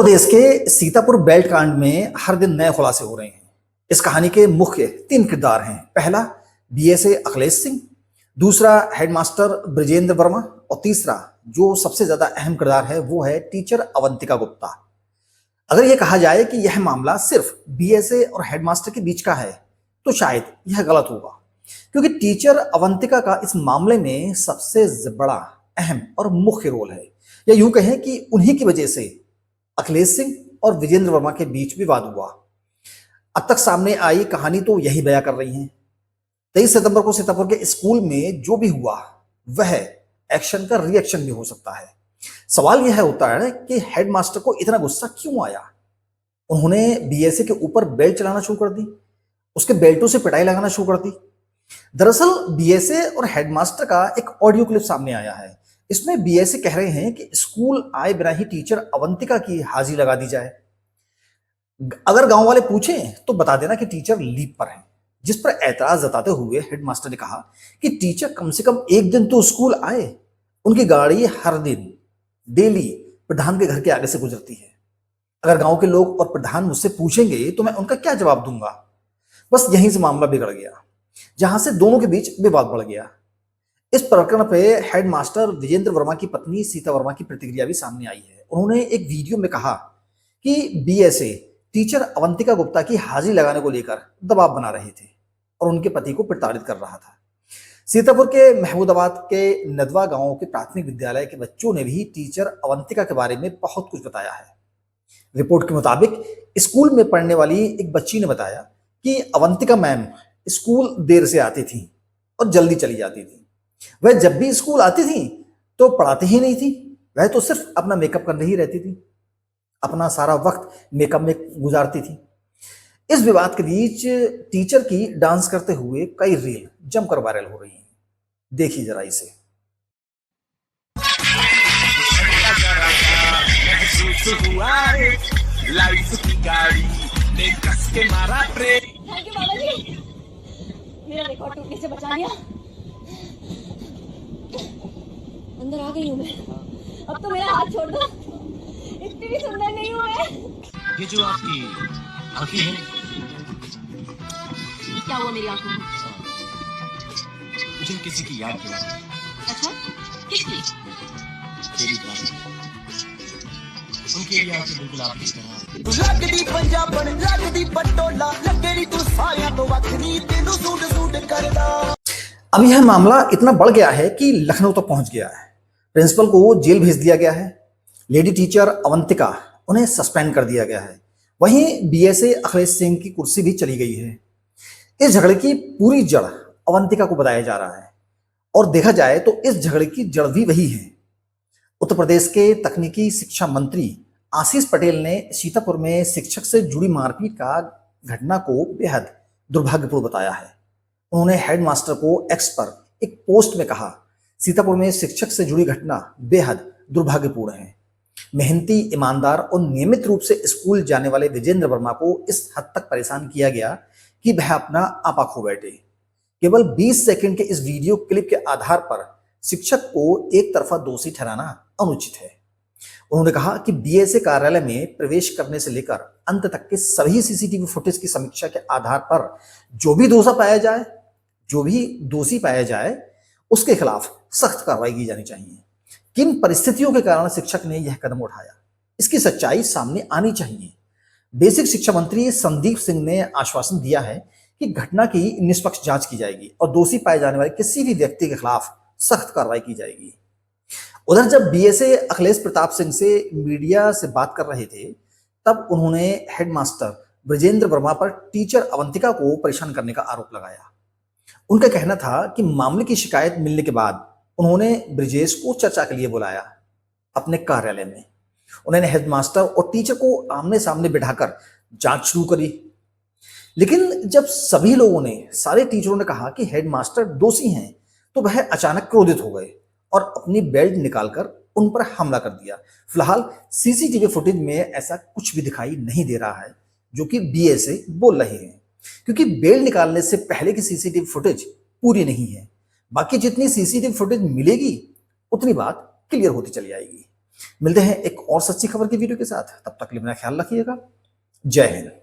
प्रदेश के सीतापुर बेल्ट कांड में हर दिन नए खुलासे हो रहे हैं। इस कहानी के मुख्य 3 किरदार हैं। पहला बीएसए अखिलेश सिंह, दूसरा हेडमास्टर ब्रिजेंद्र वर्मा और तीसरा जो सबसे ज्यादा अहम किरदार है वो है टीचर अवंतिका गुप्ता। अगर यह कहा जाए कि यह मामला सिर्फ बीएसए और हेडमास्टर के बीच का है तो शायद यह गलत होगा, क्योंकि टीचर अवंतिका का इस मामले में सबसे बड़ा, अहम और मुख्य रोल है। या यूं कहें कि उन्हीं की वजह से अखिलेश सिंह और विजेंद्र वर्मा के बीच विवाद हुआ। अब तक सामने आई कहानी तो यही बयां कर रही है। 23 सितंबर को सीतापुर के स्कूल में जो भी हुआ वह एक्शन का रिएक्शन भी हो सकता है। सवाल यह होता है कि हेडमास्टर को इतना गुस्सा क्यों आया। उन्होंने बीएसए के ऊपर बेल्ट चलाना शुरू कर दी, उसके बेल्टों से पिटाई लगाना शुरू कर दी। दरअसल बीएसए और हेडमास्टर का एक ऑडियो क्लिप सामने आया है। इसमें बीएसए कह रहे हैं कि स्कूल आए बिना ही टीचर अवंतिका की हाजिरी लगा दी जाए। अगर गांव वाले पूछें तो बता देना कि टीचर लीव पर हैं। जिस पर एतराज जताते हुए हेडमास्टर ने कहा कि टीचर कम से कम एक दिन तो स्कूल आए। उनकी गाड़ी हर दिन डेली प्रधान के घर के आगे से गुजरती है। अगर गांव के लोग और प्रधान मुझसे पूछेंगे तो मैं उनका क्या जवाब दूंगा। बस यहीं से मामला बिगड़ गया, जहां से दोनों के बीच विवाद बढ़ गया। इस प्रकरण पे हेडमास्टर विजेंद्र वर्मा की पत्नी सीता वर्मा की प्रतिक्रिया भी सामने आई है। उन्होंने एक वीडियो में कहा कि बीएसए टीचर अवंतिका गुप्ता की हाजिरी लगाने को लेकर दबाव बना रहे थे और उनके पति को प्रताड़ित कर रहा था। सीतापुर के महमूदाबाद के नदवा गांव के प्राथमिक विद्यालय के बच्चों ने भी टीचर अवंतिका के बारे में बहुत कुछ बताया है। रिपोर्ट के मुताबिक स्कूल में पढ़ने वाली एक बच्ची ने बताया कि अवंतिका मैम स्कूल देर से आती थी और जल्दी चली जाती थी। वह जब भी स्कूल आती थी तो पढ़ाती ही नहीं थी, वह तो सिर्फ अपना मेकअप करने ही रहती थी, अपना सारा वक्त मेकअप में गुजारती थी। इस विवाद के बीच टीचर की डांस करते हुए कई रील जमकर वायरल हो रही हैं। देखिए जरा इसे। थैंक यू बाबा जी, मेरा रिकॉर्ड टूटने से बचा लिया। अंदर आ गई हूँ मैं। अब तो मेरा हाथ छोड़ दो, इतनी भी सुंदर नहीं हूँ मैं। ये जो आपकी आंखें हैं, क्या हुआ मेरी आंखों में? मुझे किसी की याद दिला। अच्छा, किसकी? तेरी बात उनके लिए आंखें बिल्कुल आपकी तरह। लगदी पंजाबन लगदी पटोला लगेरी तू साया तो वखरी तेनू सूट सूट करदा। अब यह मामला इतना बढ़ गया है कि लखनऊ तक पहुंच गया है। प्रिंसिपल को जेल भेज दिया गया है। लेडी टीचर अवंतिका, उन्हें सस्पेंड कर दिया गया है। वहीं बीएसए अखिलेश सिंह की कुर्सी भी चली गई है। इस झगड़े की पूरी जड़ अवंतिका को बताया जा रहा है और देखा जाए तो इस झगड़े की जड़ भी वही है। उत्तर प्रदेश के तकनीकी शिक्षा मंत्री आशीष पटेल ने सीतापुर में शिक्षक से जुड़ी मारपीट का घटना को बेहद दुर्भाग्यपूर्ण बताया है। उन्होंने हेडमास्टर को एक्स पर एक पोस्ट में कहा, सीतापुर में शिक्षक से जुड़ी घटना बेहद दुर्भाग्यपूर्ण है। मेहनती, ईमानदार और नियमित रूप से स्कूल जाने वाले विजेंद्र वर्मा को इस हद तक परेशान किया गया कि वह अपना आपा खो बैठे। केवल 20 सेकंड के इस वीडियो क्लिप के आधार पर शिक्षक को एक तरफा दोषी ठहराना अनुचित है। उन्होंने कहा कि बीएसए कार्यालय में प्रवेश करने से लेकर अंत तक के सभी सीसीटीवी फुटेज की समीक्षा के आधार पर जो भी दोषी पाया जाए उसके खिलाफ सख्त कार्रवाई की जानी चाहिए। किन परिस्थितियों के कारण शिक्षक ने यह कदम उठाया, इसकी सच्चाई सामने आनी चाहिए। बेसिक शिक्षा मंत्री संदीप सिंह ने आश्वासन दिया है कि घटना की निष्पक्ष जांच की जाएगी और दोषी पाए जाने वाले किसी भी व्यक्ति के खिलाफ सख्त कार्रवाई की जाएगी। उधर जब बीएसए अखिलेश प्रताप सिंह से मीडिया से बात कर रहे थे तब उन्होंने हेडमास्टर ब्रिजेंद्र वर्मा पर टीचर अवंतिका को परेशान करने का आरोप लगाया। उनका कहना था कि मामले की शिकायत मिलने के बाद उन्होंने ब्रिजेश को चर्चा के लिए बुलाया अपने कार्यालय में। उन्होंने हेडमास्टर और टीचर को आमने सामने बिठाकर जांच शुरू करी। लेकिन जब सभी लोगों ने, सारे टीचरों ने कहा कि हेडमास्टर दोषी हैं तो वह अचानक क्रोधित हो गए और अपनी बेल्ट निकालकर उन पर हमला कर दिया। फिलहाल सीसीटीवी फुटेज में ऐसा कुछ भी दिखाई नहीं दे रहा है जो कि बीएसए बोल रहे हैं, क्योंकि बेल्ट निकालने से पहले की सीसीटीवी फुटेज पूरी नहीं है। बाकी जितनी सीसीटीवी फुटेज मिलेगी उतनी बात क्लियर होती चली जाएगी। मिलते हैं एक और सच्ची खबर की वीडियो के साथ, तब तक के लिए अपना ख्याल रखिएगा। जय हिंद।